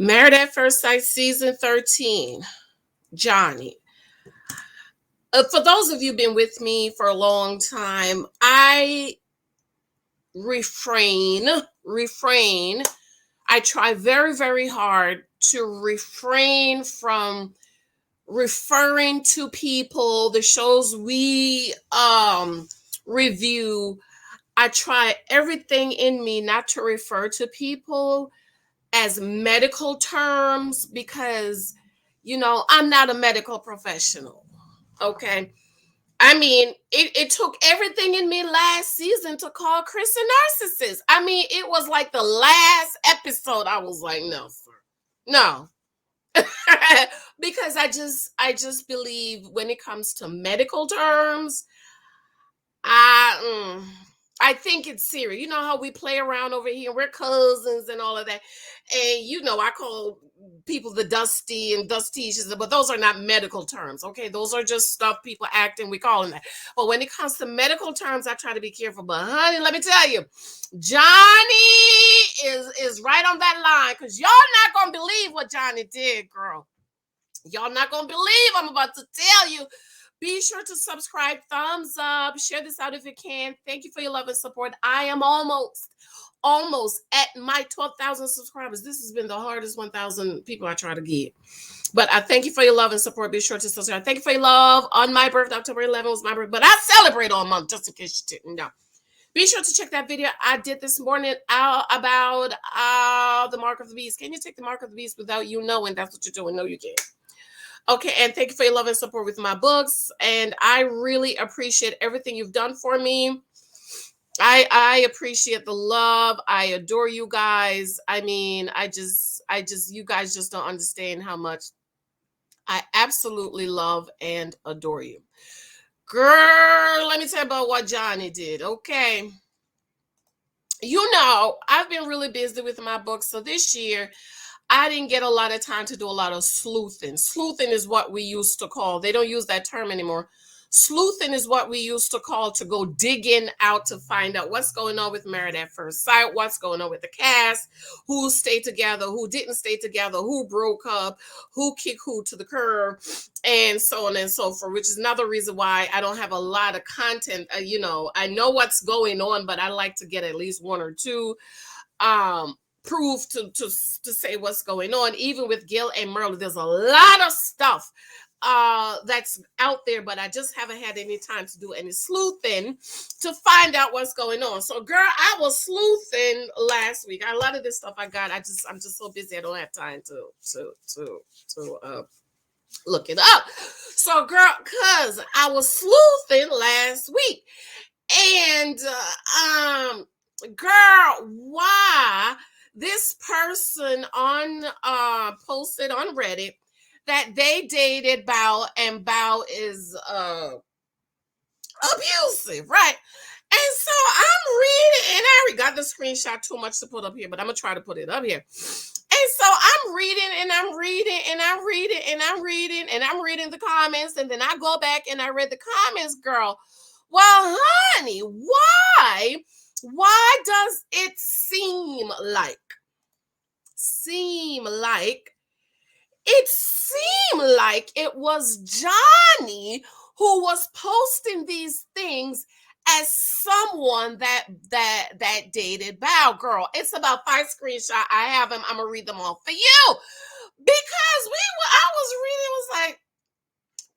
Married at First Sight, Season 13. Johnny. For those of you who've been with me for a long time, I refrain. I try very, very hard to refrain from referring to people, the shows we review. I try everything in me not to refer to people as medical terms because, I'm not a medical professional. Okay. I mean, it took everything in me last season to call Chris a narcissist. I mean, it was like the last episode. I was like, no, sir. No. Because I just believe when it comes to medical terms, I think it's serious. You know how we play around over here? We're cousins and all of that. And I call people the Dusty and Dusticious, but those are not medical terms. Okay, those are just stuff people act and we call them that. But when it comes to medical terms, I try to be careful. But honey, let me tell you, Johnny is right on that line because y'all not gonna believe what Johnny did, girl. Y'all not gonna believe I'm about to tell you. Be sure to subscribe, thumbs up, share this out if you can. Thank you for your love and support. I am almost at my 12,000 subscribers. This has been the hardest 1,000 people I try to get. But I thank you for your love and support. Be sure to subscribe. Thank you for your love. On my birthday, October 11th was my birthday, but I celebrate all month, just in case you didn't know. Be sure to check that video I did this morning about the mark of the beast. Can you take the mark of the beast without you knowing that's what you're doing? No, you can't. Okay, and thank you for your love and support with my books. And I really appreciate everything you've done for me. I appreciate the love. I adore you guys. I mean, you guys just don't understand how much I absolutely love and adore you. Girl, let me tell you about what Johnny did, okay? I've been really busy with my books. So this year, I didn't get a lot of time to do a lot of sleuthing. Sleuthing is what we used to call, they don't use that term anymore. Sleuthing is what we used to call to go digging out to find out what's going on with Married at First Sight, what's going on with the cast, who stayed together, who didn't stay together, who broke up, who kicked who to the curb, and so on and so forth, which is another reason why I don't have a lot of content. I know what's going on, but I like to get at least one or two proof to say what's going on. Even with Gil and Merle, there's a lot of stuff that's out there, but I just haven't had any time to do any sleuthing to find out what's going on. So girl, I was sleuthing last week. A lot of this stuff I got, I'm just so busy I don't have time to look it up. So girl, cause I was sleuthing last week, and girl, why this person posted on Reddit that they dated Bao, and Bao is abusive, right? And so I'm reading, and I already got the screenshot, too much to put up here, but I'm gonna try to put it up here. And so I'm reading and I'm reading and I'm reading and I'm reading and I'm reading the comments, and then I go back and I read the comments, girl. Well, honey, why does it seem like it was Johnny who was posting these things as someone that dated Bao? Girl, it's about 5 screenshots. I have them. I'm gonna read them all for you because I was reading, it was like,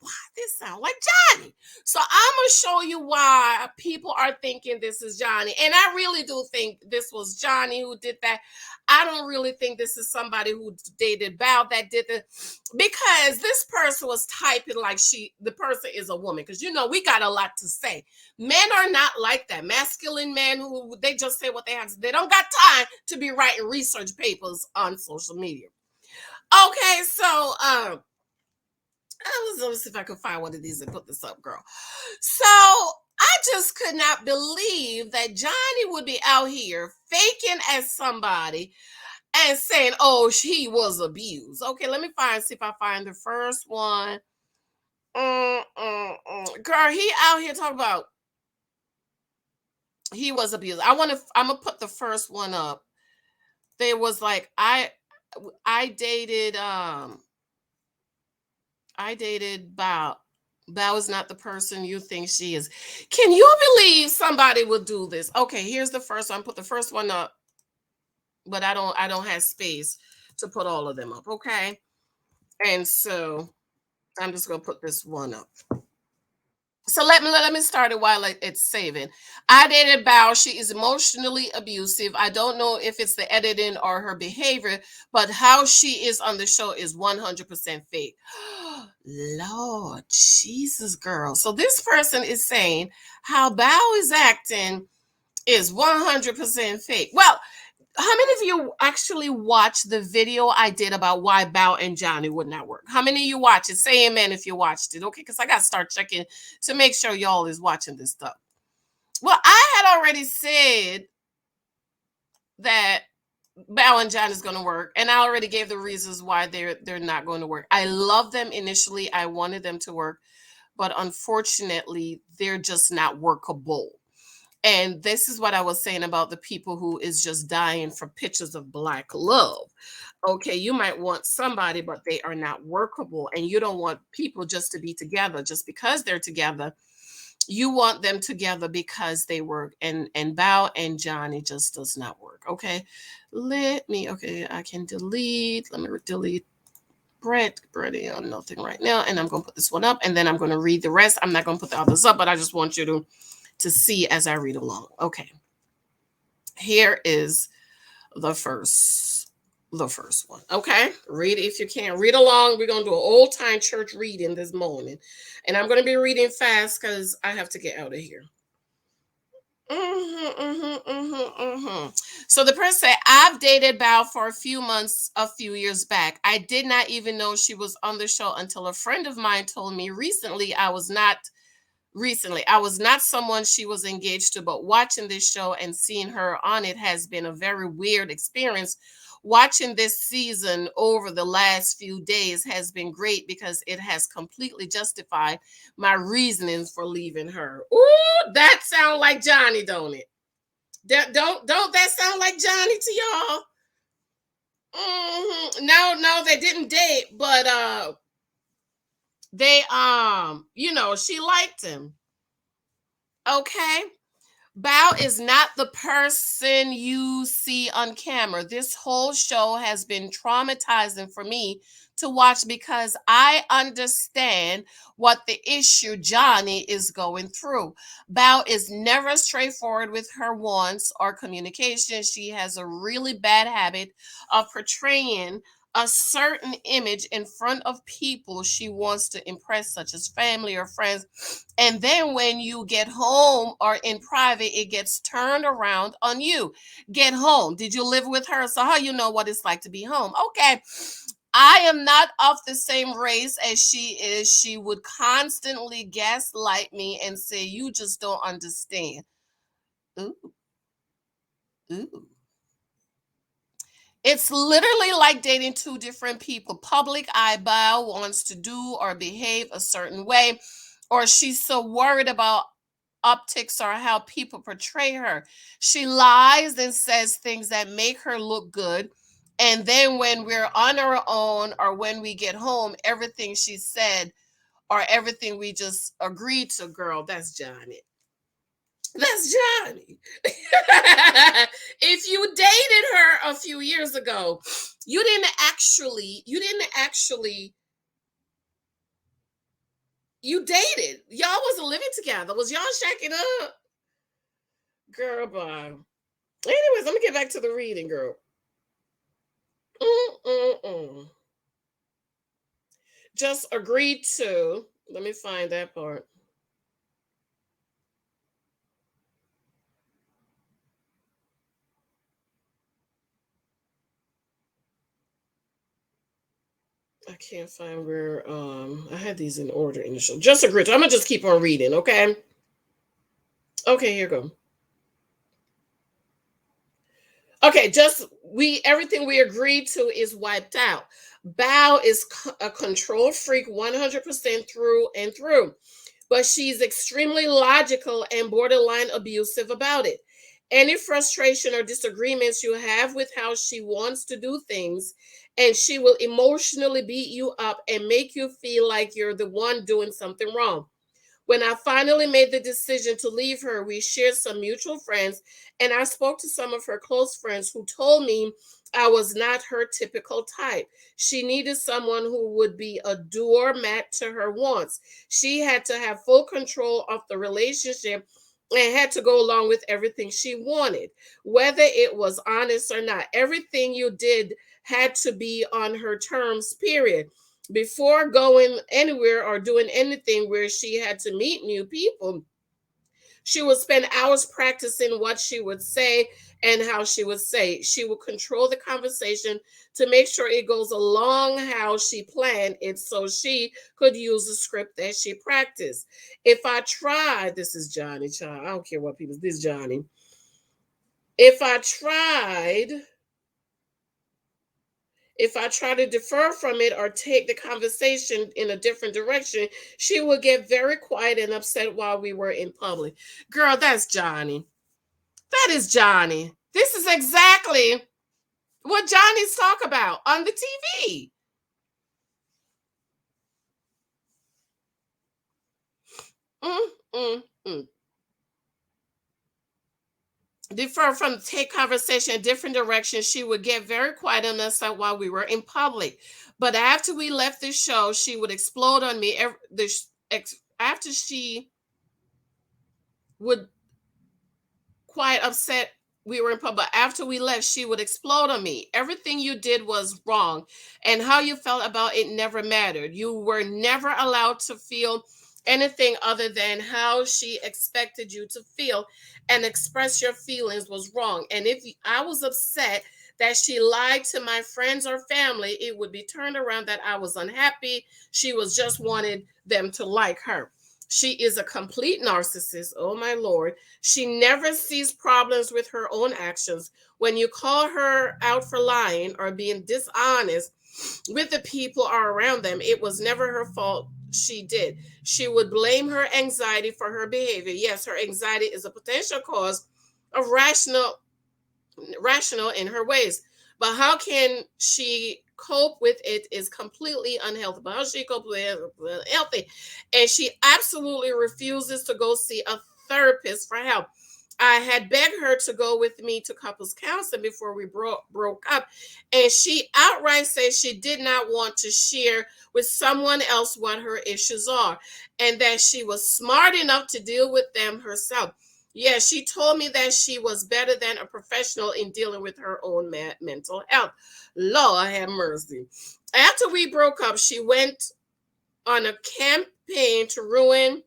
why this sound like Johnny? So I'm gonna show you why people are thinking this is Johnny, and I really do think this was Johnny who did that. I don't really think this is somebody who dated Bao that did it, because this person was typing like the person is a woman, because we got a lot to say. Men are not like that. Masculine men who they just say what they have to. They don't got time to be writing research papers on social media. Okay, so let me see if I could find one of these and put this up, girl. So I just could not believe that Johnny would be out here faking as somebody and saying, oh, he was abused. Okay, let me see if I find the first one. Girl, he out here talking about he was abused. I'm gonna put the first one up. There was like, I dated Bao. Bao is not the person you think she is. Can you believe somebody would do this? Okay, here's the first one. Put the first one up, but I don't have space to put all of them up. Okay. And so I'm just gonna put this one up. So let me start it while it's saving. I dated Bao. She is emotionally abusive. I don't know if it's the editing or her behavior, but how she is on the show is 100% fake. Lord Jesus, girl. So this person is saying how Bao is acting is 100% fake. Well, how many of you actually watched the video I did about why Bao and Johnny would not work? How many of you watch it? Say amen if you watched it, okay? Because I got to start checking to make sure y'all is watching this stuff. Well, I had already said that Bao and Johnny is going to work, and I already gave the reasons why they're not going to work. I love them initially. I wanted them to work, but unfortunately, they're just not workable. And this is what I was saying about the people who is just dying for pictures of black love. Okay, you might want somebody, but they are not workable. And you don't want people just to be together just because they're together. You want them together because they work. And Bao and Johnny just does not work. Okay. Okay, I can delete. Let me delete Bready on nothing right now. And I'm gonna put this one up and then I'm gonna read the rest. I'm not gonna put the others up, but I just want you to see as I read along. Okay. Here is the first one. Okay. Read it if you can. Read along. We're going to do an old time church reading this morning. And I'm going to be reading fast because I have to get out of here. So the person said, I've dated Bao for a few months, a few years back. I did not even know she was on the show until a friend of mine told me recently. I was not someone she was engaged to, but watching this show and seeing her on it has been a very weird experience. Watching this season over the last few days has been great because it has completely justified my reasonings for leaving her. Ooh, that sound like Johnny, don't it? Don't that sound like Johnny to y'all? No, they didn't date, but they she liked him. Okay. Bao is not the person you see on camera. This whole show has been traumatizing for me to watch because I understand what the issue Johnny is going through. Bao is never straightforward with her wants or communication. She has a really bad habit of portraying a certain image in front of people she wants to impress, such as family or friends. And then when you get home or in private, it gets turned around on you. Get home. Did you live with her? So how you know what it's like to be home? Okay. I am not of the same race as she is. She would constantly gaslight me and say, you just don't understand. Ooh, ooh. It's literally like dating two different people. Public eye Bao wants to do or behave a certain way, or she's so worried about optics or how people portray her. She lies and says things that make her look good. And then when we're on our own or when we get home, everything she said or everything we just agreed to, girl, that's Johnny. That's Johnny. If you dated her a few years ago, you didn't actually, you dated. Y'all wasn't living together. Was y'all shacking up? Girl, bye. Anyways, let me get back to the reading, girl. Mm-mm-mm. Just agreed to. Let me find that part. I can't find where I had these in order initial. Just agreed to. I'm gonna just keep on reading, okay? Okay, here you go. Okay, just we everything we agreed to is wiped out. Bao is a control freak 100% through and through, but she's extremely logical and borderline abusive about it. Any frustration or disagreements you have with how she wants to do things, and she will emotionally beat you up and make you feel like you're the one doing something wrong. When I finally made the decision to leave her, we shared some mutual friends, and I spoke to some of her close friends who told me I was not her typical type. She needed someone who would be a doormat to her wants. She had to have full control of the relationship and had to go along with everything she wanted, whether it was honest or not. Everything you did had to be on her terms, period. Before going anywhere or doing anything where she had to meet new people, she would spend hours practicing what she would say and how she would say it. She would control the conversation to make sure it goes along how she planned it so she could use the script that she practiced. If I tried, this is Johnny, child. I don't care what people, this is Johnny. If I tried if I try to defer from it or take the conversation in a different direction, she would get very quiet and upset while we were in public. Girl, that's Johnny. That is Johnny. This is exactly what Johnny's talk about on the TV. Mm, mm, mm. Defer from take conversation in different directions. She would get very quiet on us while we were in public. But after we left the show, she would explode on me. After she would quite upset we were in public. After we left, she would explode on me. Everything you did was wrong, and how you felt about it never mattered. You were never allowed to feel anything other than how she expected you to feel, and express your feelings was wrong. And if I was upset that she lied to my friends or family, it would be turned around that I was unhappy. She was just wanted them to like her. She is a complete narcissist. Oh my Lord. She never sees problems with her own actions. When you call her out for lying or being dishonest with the people or around them, it was never her fault. She did. She would blame her anxiety for her behavior. Yes, her anxiety is a potential cause of rational in her ways. But how can she cope with it is completely unhealthy. But how she cope with it is healthy. And she absolutely refuses to go see a therapist for help. I had begged her to go with me to couples counseling before we broke up, and she outright said she did not want to share with someone else what her issues are, and that she was smart enough to deal with them herself. Yeah, she told me that she was better than a professional in dealing with her own mental health. Lord have mercy. After we broke up, she went on a campaign to ruin.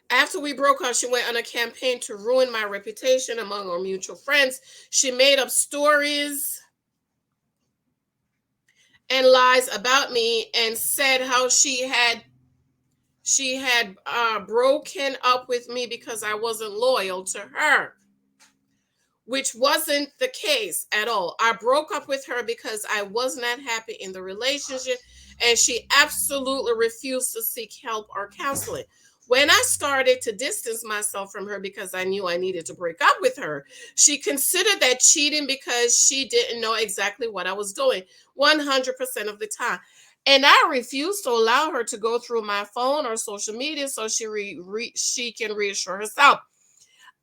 After we broke up, she went on a campaign to ruin my reputation among our mutual friends. She made up stories and lies about me and said how she had broken up with me because I wasn't loyal to her, which wasn't the case at all. I broke up with her because I was not happy in the relationship, and she absolutely refused to seek help or counseling. When I started to distance myself from her because I knew I needed to break up with her, she considered that cheating because she didn't know exactly what I was doing 100% of the time. And I refused to allow her to go through my phone or social media so she can reassure herself.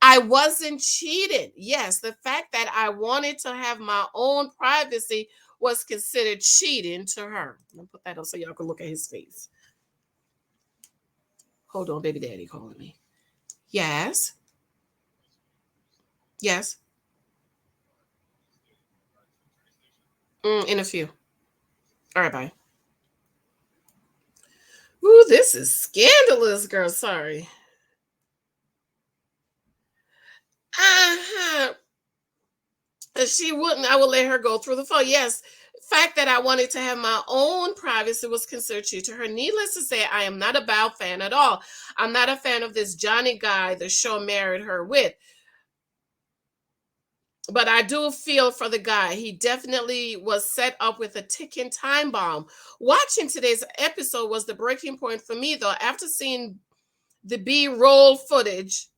I wasn't cheated. Yes, the fact that I wanted to have my own privacy was considered cheating to her. I'll put that up so y'all can look at his face. Hold on, baby daddy calling me. Yes. Yes. In a few. All right, bye. Ooh, this is scandalous, girl. Sorry. Uh-huh. If she wouldn't, I would let her go through the phone. Yes. Fact that I wanted to have my own privacy was considered cheating to her. Needless to say, I am not a Bow fan at all. I'm not a fan of this Johnny guy the show married her with. But I do feel for the guy. He definitely was set up with a ticking time bomb. Watching today's episode was the breaking point for me, though. After seeing the B-roll footage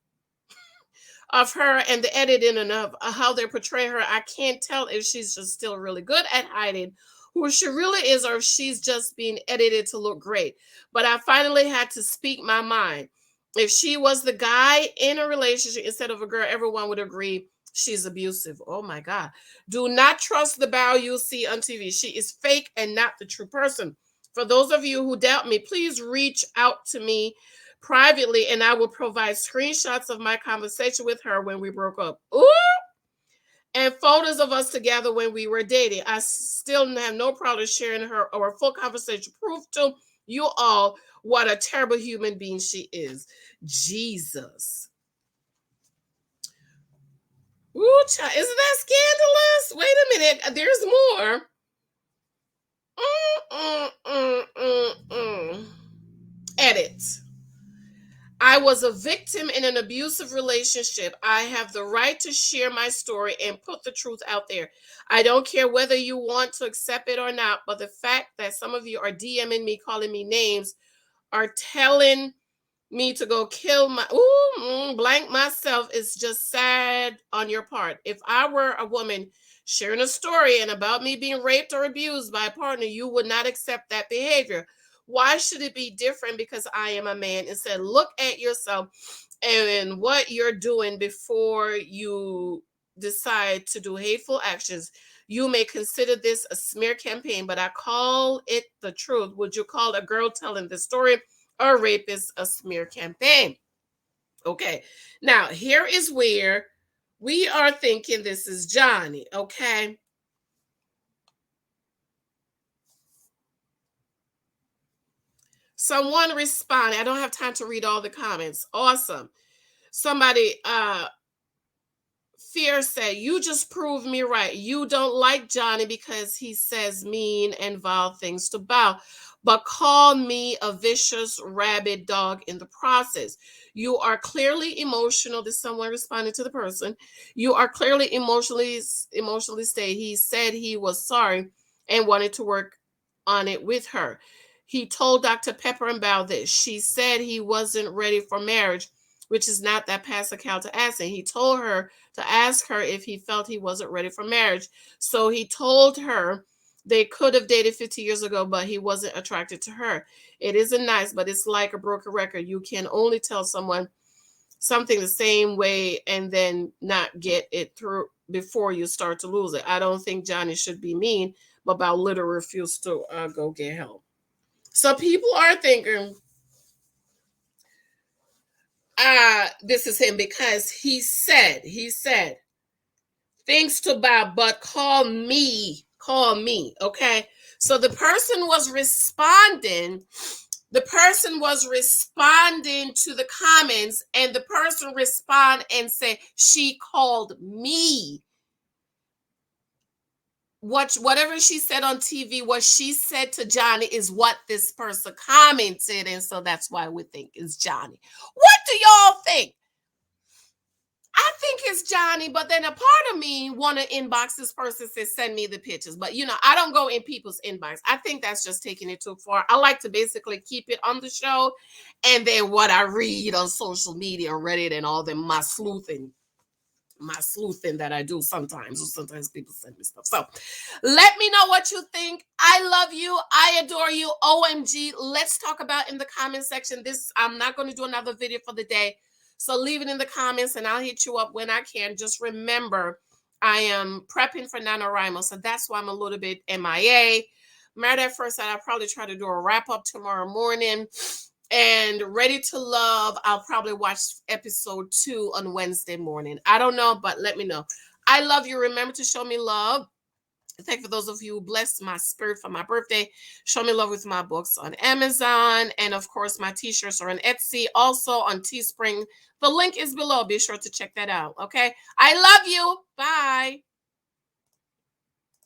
of her and the editing and of how they portray her, I can't tell if she's just still really good at hiding who she really is or if she's just being edited to look great. But I finally had to speak my mind. If she was the guy in a relationship instead of a girl, everyone would agree she's abusive. Oh my God. Do not trust the Bao you see on TV. She is fake and not the true person. For those of you who doubt me, please reach out to me privately and I will provide screenshots of my conversation with her when we broke up. Ooh! And photos of us together when we were dating. I still have no problem sharing her or a full conversation. Proof to you all what a terrible human being she is. Jesus. Ooh, child, isn't that scandalous? Wait a minute. There's more. Edit. I was a victim in an abusive relationship. I have the right to share my story and put the truth out there. I don't care whether you want to accept it or not, but the fact that some of you are DMing me, calling me names, are telling me to go kill blank myself is just sad on your part. If I were a woman sharing a story and about me being raped or abused by a partner, you would not accept that behavior. Why should it be different because I am a man? Instead, look at yourself and what you're doing before you decide to do hateful actions. You may consider this a smear campaign, but I call it the truth. Would you call a girl telling the story or rapist a smear campaign? Okay, now here is where we are thinking this is Johnny, okay? Someone responded. I don't have time to read all the comments. Awesome. Somebody, Fear said, you just proved me right. You don't like Johnny because he says mean and vile things to Bao, but call me a vicious rabid dog in the process. You are clearly emotional. This someone responded to the person. You are clearly emotionally stayed. He said he was sorry and wanted to work on it with her. He told Dr. Pepper and Bao this. She said he wasn't ready for marriage, which is not that pascal to ask. And he told her to ask her if he felt he wasn't ready for marriage. So he told her they could have dated 50 years ago, but he wasn't attracted to her. It isn't nice, but it's like a broken record. You can only tell someone something the same way and then not get it through before you start to lose it. I don't think Johnny should be mean, but Bao literally refused to go get help. So people are thinking, this is him because he said, thanks to Bob, but call me, okay? So the person was responding to the comments, and the person respond and say, she called me. Whatever she said on TV, what she said to Johnny is what this person commented, and so that's why we think it's Johnny. What do y'all think? I think it's Johnny, but then a part of me want to inbox this person, says send me the pictures. But I don't go in people's inbox. I think that's just taking it too far. I like to basically keep it on the show, and then what I read on social media, Reddit, and all them my sleuthing that I do sometimes. Or sometimes people send me stuff. So let me know what you think. I love you. I adore you. OMG. Let's talk about in the comment section. I'm not going to do another video for the day. So leave it in the comments and I'll hit you up when I can. Just remember, I am prepping for NaNoWriMo. So that's why I'm a little bit MIA. Married at First Sight, I'll probably try to do a wrap up tomorrow morning. And Ready to Love, I'll probably watch episode 2 on Wednesday morning. I don't know, but let me know. I love you. Remember to show me love. Thank you for those of you who blessed my spirit for my birthday. Show me love with my books on Amazon. And of course, my t-shirts are on Etsy. Also on Teespring. The link is below. Be sure to check that out. Okay. I love you. Bye.